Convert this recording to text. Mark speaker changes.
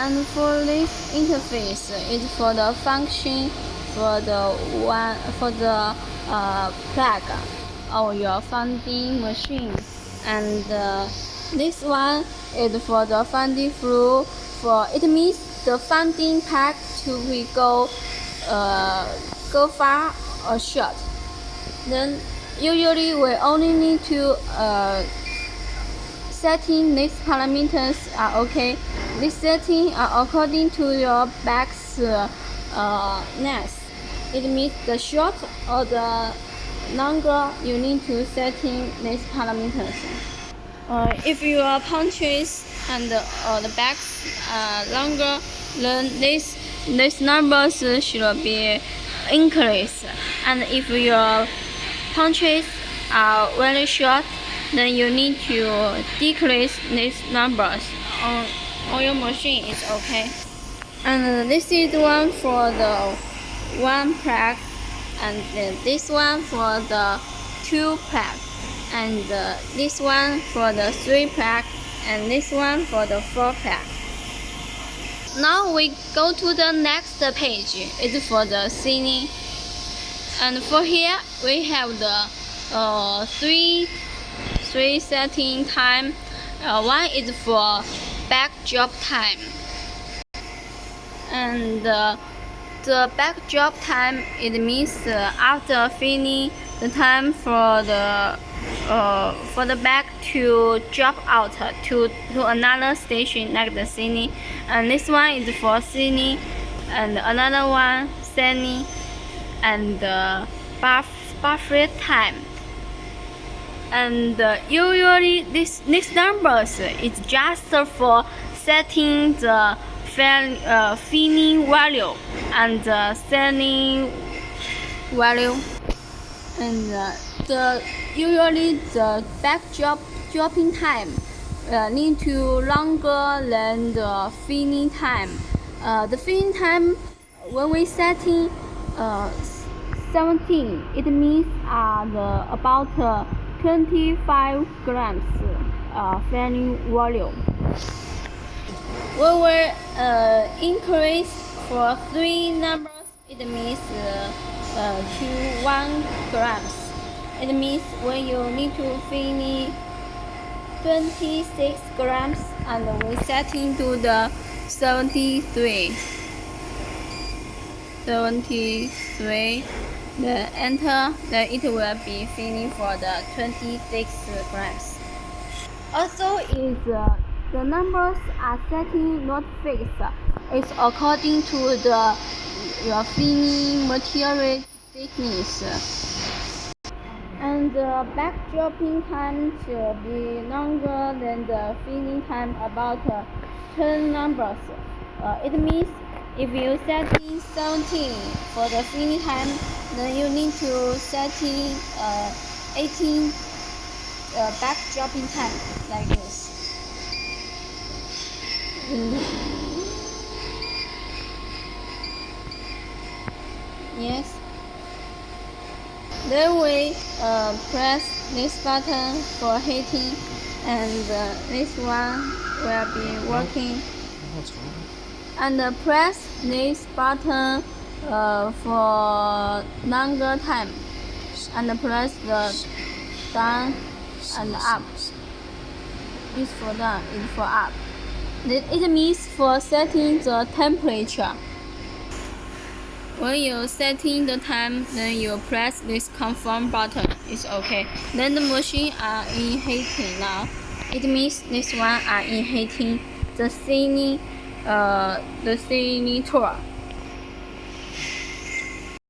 Speaker 1: And for this interface is for the function for the plug of your funding machine, and this one is for the funding flow. It means the funding pack to be go far or short. Then usually we only need to setting these parameters are okay. These settings are according to your back's nest. It means the short or the longer you need to setting these parameters. If your punches and the backs are longer, then these numbers should be increased. And if your punches are very short, then you need to decrease these numbers on your machine. Is okay. And this is one for the 1 plug, and this one for the 2 plug, and this one for the 3 plug, and this one for the 4 plug. Now we go to the next page. It's for the ceiling, and for here we have the three setting time. One is for back job time, and the back job time, it means after finishing the time for the back to drop out to another station like the ceiling. And this one is for ceiling, and another one ceiling, and buffer time. And usually these numbers is just for setting the filling value and the ceiling value. And usually the back dropping time need to longer than the filling time. The filling time, when we setting 17, it means about 25 grams filling volume. When we increase for 3 numbers, it means to 1 grams. It means when you need to finish 26 grams, and we setting to the 73, then enter, then it will be finished for the 26 grams. Also, is the numbers are setting not fixed. It's according to your filling material thickness. And the back dropping time should be longer than the filling time, about 10 numbers. It means if you setting 17 for the filling time, then you need to setting 18 back dropping time like this. Yes. Then we press this button for heating, and this one will be working. And press this button for longer time, and press the down and up. This for down, is for up. It means for setting the temperature. When you setting the time, then you press this confirm button. It's okay. Then the machine are in heating now. It means this one are in heating. The ceiling tool